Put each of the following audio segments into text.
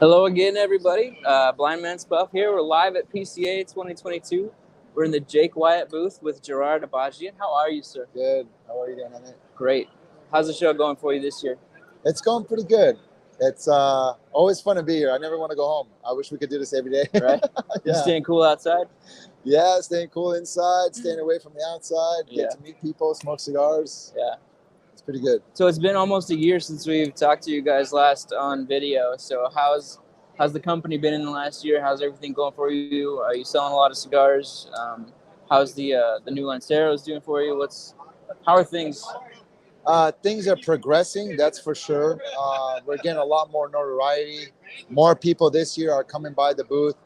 Hello again, everybody. Blind Man's Buff here. We're live at PCA 2022. We're in the Jake Wyatt booth with Gerard Abajian. How are you, sir? Good. How are you doing on it? Great. How's the show going for you this year? It's going pretty good. It's always fun to be here. I never want to go home. I wish we could do this every day. Right? You Yeah. staying cool outside? Yeah, staying cool inside, staying away from the outside, Yeah. get to meet people, smoke cigars. Yeah. It's pretty good. So it's been almost a year since we've talked to you guys last on video. So how's the company been in the last year? How's everything going for you? Are you selling a lot of cigars? How's the new Lanceros doing for you? How are things? Things are progressing, that's for sure. We're getting a lot more notoriety. More people this year are coming by the booth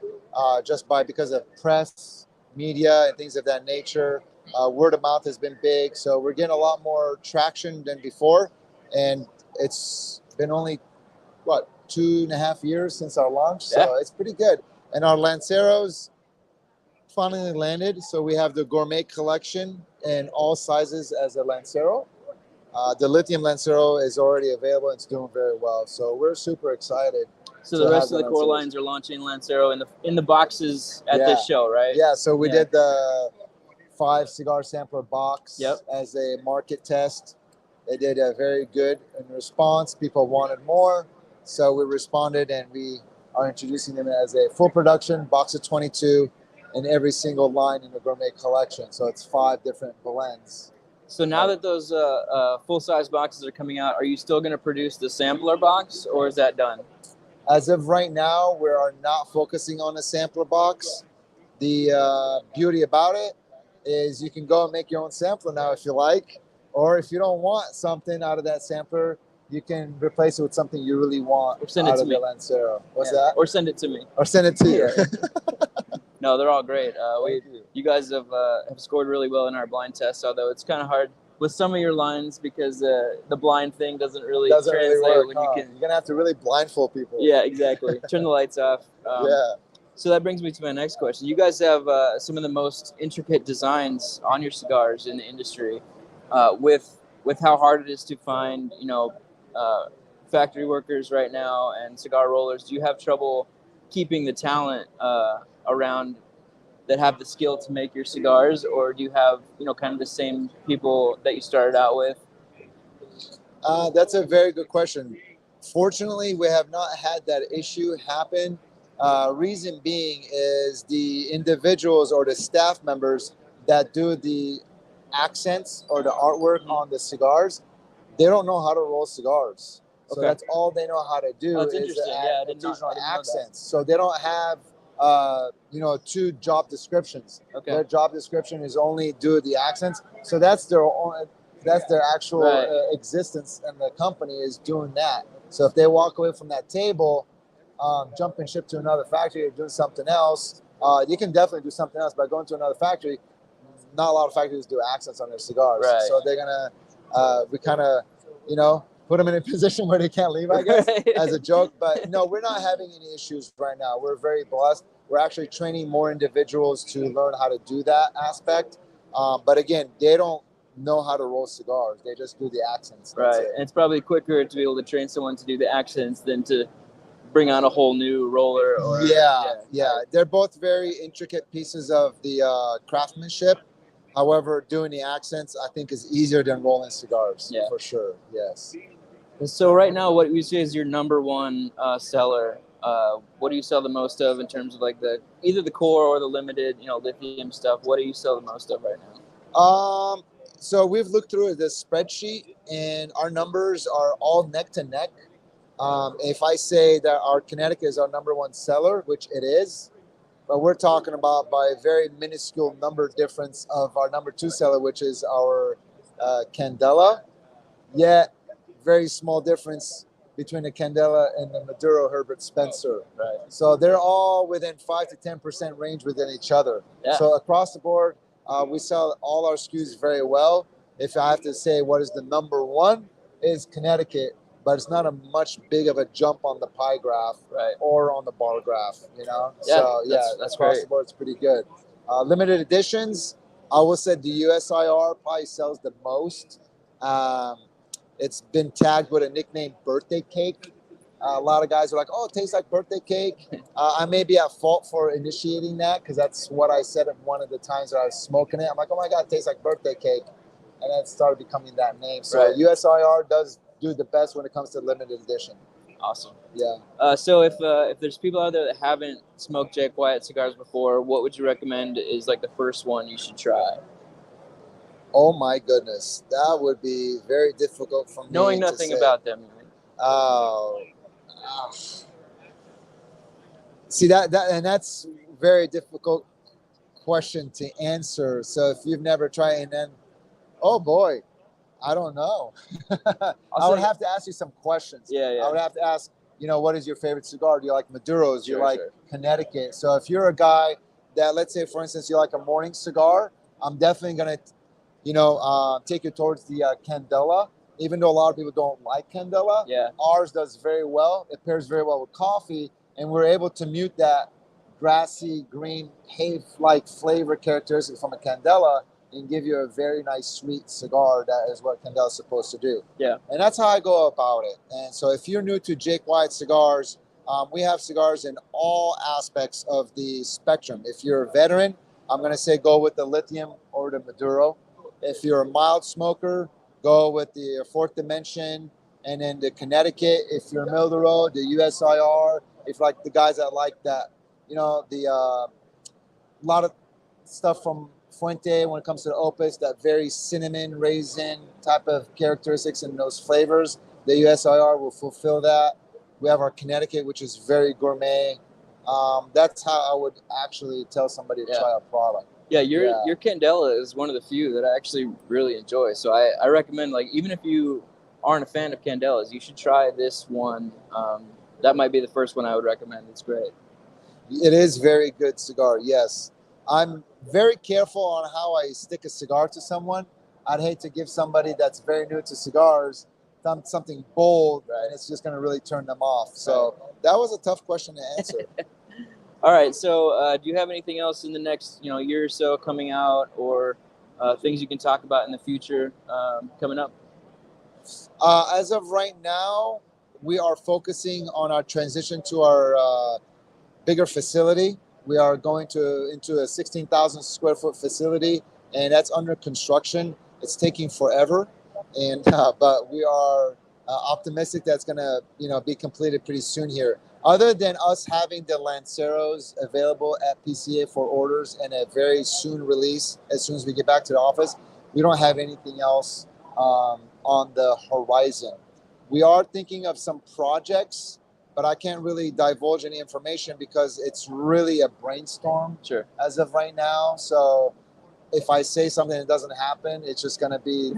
because of press, media, and things of that nature. Word of mouth has been big, so we're getting a lot more traction than before. And it's been only, 2.5 years since our launch, so Yeah. it's pretty good. And our Lanceros finally landed, so we have the gourmet collection in all sizes as a Lancero. The lithium Lancero is already available and it's doing very well. So we're super excited. So the to rest have of the core Lanceros. lines are launching Lancero in the boxes at this show, right? Yeah, so we Yeah. did the 5 cigar sampler box Yep. as a market test. They did a very good in response. People wanted more. So we responded and we are introducing them as a full production box of 22 in every single line in the gourmet collection. So it's 5 different blends. So now that those full-size boxes are coming out, are you still going to produce the sampler box, or is that done? As of right now, we are not focusing on a sampler box. The beauty about it is you can go and make your own sampler now if you like, or if you don't want something out of that sampler, you can replace it with something you really want Or send it out to of me. the Lancero. What's Yeah. that? Or send it to me. Or send it to you. Yeah. No, they're all great. Thank you. You guys have scored really well in our blind test, although it's kind of hard with some of your lines because the blind thing doesn't really translate work, when huh? you can. You're gonna have to really blindfold people. Yeah, exactly. Turn the lights off. Yeah. So that brings me to my next question. You guys have some of the most intricate designs on your cigars in the industry. With how hard it is to find, factory workers right now and cigar rollers, do you have trouble keeping the talent around that have the skill to make your cigars, or do you have, kind of the same people that you started out with? That's a very good question. Fortunately, we have not had that issue happen. Reason being is the individuals or the staff members that do the accents or the artwork on the cigars, they don't know how to roll cigars. So Okay. that's all they know how to do That's is interesting. add Yeah, I didn't know accents. So they don't have 2 job descriptions. Okay. Their job description is only do the accents. So that's their actual Right. existence, and the company is doing that. So if they walk away from that table, jumping ship to another factory or doing something else, you can definitely do something else by going to another factory. Not a lot of factories do accents on their cigars, Right. so they're gonna we kind of put them in a position where they can't leave, I guess, Right. as a joke. But no, we're not having any issues right now. We're very blessed. We're actually training more individuals to learn how to do that aspect. But again, they don't know how to roll cigars. They just do the accents. That's Right, it. and it's probably quicker to be able to train someone to do the accents than to bring on a whole new roller. Or Yeah. They're both very intricate pieces of the craftsmanship. However, doing the accents, I think, is easier than rolling cigars. Yeah. For sure. Yes. So right now, what would you say is your number one seller? What do you sell the most of in terms of like either the core or the limited, lithium stuff? What do you sell the most of right now? So we've looked through this spreadsheet, and our numbers are all neck to neck. If I say that our Connecticut is our number one seller, which it is, but we're talking about by a very minuscule number difference of our number 2 seller, which is our Candela. Yet, very small difference between the Candela and the Maduro Herbert Spencer. Right. So they're all within 5 to 10% range within each other. Yeah. So across the board, we sell all our SKUs very well. If I have to say what is the number one, is Connecticut, but it's not a much big of a jump on the pie graph, Right. or on the bar graph, Yeah, So that's across great. the board, it's pretty good. Limited editions, I will say the USIR probably sells the most. It's been tagged with a nickname birthday cake. A lot of guys are like, "Oh, it tastes like birthday cake." I may be at fault for initiating that because that's what I said at one of the times that I was smoking it. I'm like, "Oh my god, it tastes like birthday cake," and then it started becoming that name. So Right. USIR does do the best when it comes to limited edition. Awesome. Yeah. So if there's people out there that haven't smoked Jake Wyatt cigars before, what would you recommend is like the first one you should try? Oh my goodness, that would be very difficult for me Knowing to nothing say. about them. Oh, ah. See that's very difficult question to answer. So if you've never tried, and then, oh boy, I don't know. I would have to ask you some questions. Yeah. I would have to ask, what is your favorite cigar? Do you like Maduros? Do you like Sure. Connecticut? So if you're a guy that, let's say, for instance, you like a morning cigar, I'm definitely going to, take you towards the Candela. Even though a lot of people don't like Candela, Yeah. ours does very well. It pairs very well with coffee, and we're able to mute that grassy, green, hay-like flavor characteristic from a Candela and give you a very nice sweet cigar. That is what Candela is supposed to do. Yeah. And that's how I go about it. And so if you're new to Jake Wyatt cigars, we have cigars in all aspects of the spectrum. If you're a veteran, I'm going to say go with the lithium or the Maduro. If you're a mild smoker, go with the Fourth Dimension and then the Connecticut. If you're middle of the road, the USIR. If like the guys that like that, a lot of stuff from Fuente when it comes to the Opus, that very cinnamon raisin type of characteristics and those flavors, the USIR will fulfill that. We have our Connecticut, which is very gourmet. That's how I would actually tell somebody to try our product. Yeah, your Candela is one of the few that I actually really enjoy. So I recommend, like, even if you aren't a fan of Candelas, you should try this one. That might be the first one I would recommend. It's great. It is very good cigar, yes. I'm very careful on how I stick a cigar to someone. I'd hate to give somebody that's very new to cigars something bold, and it's just going to really turn them off. So that was a tough question to answer. All right. So do you have anything else in the next year or so coming out, or things you can talk about in the future coming up? As of right now, we are focusing on our transition to our bigger facility. We are going into a 16,000 square foot facility, and that's under construction. It's taking forever, and but we are optimistic that's going to be completed pretty soon here. Other than us having the Lanceros available at PCA for orders and a very soon release as soon as we get back to the office, we don't have anything else on the horizon. We are thinking of some projects, but I can't really divulge any information because it's really a brainstorm as of right now. So if I say something that doesn't happen, it's just going to be,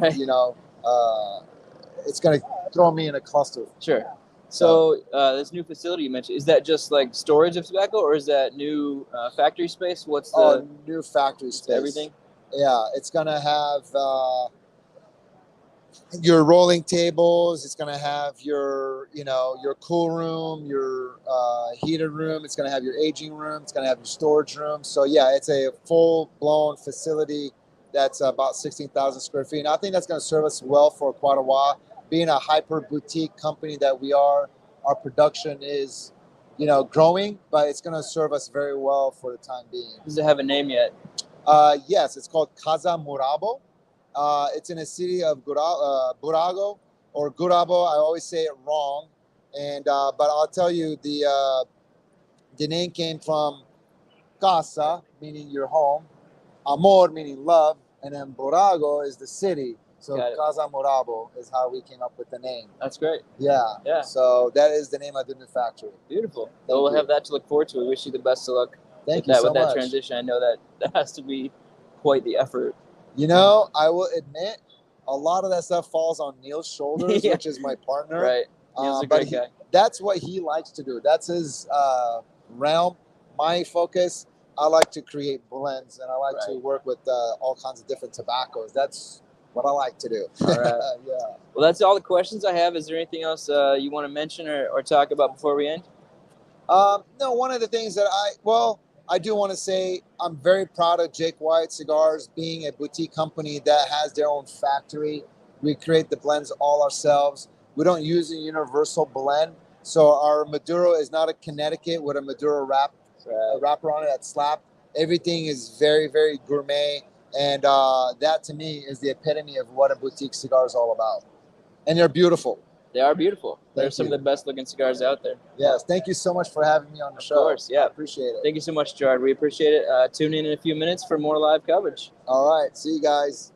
it's going to throw me in a cluster. Sure. So this new facility you mentioned, is that just like storage of tobacco, or is that new factory space? What's the new factory space? Everything? Yeah, it's going to have your rolling tables. It's going to have your cool room, your heated room. It's going to have your aging room. It's going to have your storage room. So yeah, it's a full-blown facility that's about 16,000 square feet. And I think that's going to serve us well for quite a while. Being a hyper boutique company that we are, our production is, growing, but it's going to serve us very well for the time being. Does it have a name yet? Yes, it's called Casa Murabo. It's in the city of Burago or Gurabo. I always say it wrong, and but I'll tell you the name came from casa, meaning your home, amor, meaning love, and then Burago is the city. So Casa Murabo is how we came up with the name. That's great. Yeah. So that is the name of the new factory. Beautiful. Well, we'll have that to look forward to. We wish you the best of luck. Thank you so with that much. transition. I know that has to be quite the effort. I will admit, a lot of that stuff falls on Neil's shoulders, which is my partner. Right. Neil's a great guy. That's what he likes to do. That's his realm. My focus, I like to create blends, and I like to work with all kinds of different tobaccos. That's what I like to do. All right. Yeah. Well, that's all the questions I have. Is there anything else you want to mention or talk about before we end? No, one of the things that I do want to say, I'm very proud of Jake Wyatt Cigars being a boutique company that has their own factory. We create the blends all ourselves. We don't use a universal blend. So our Maduro is not a Connecticut with a Maduro wrapper on it that slap. Everything is very, very gourmet. And that to me is the epitome of what a boutique cigar is all about. And they're beautiful. They are beautiful. They're Thank some you. of the best looking cigars out there. Yes. Thank you so much for having me on the show. Of course, yeah. I appreciate it. Thank you so much, Gerard. We appreciate it. Tune in a few minutes for more live coverage. All right. See you guys.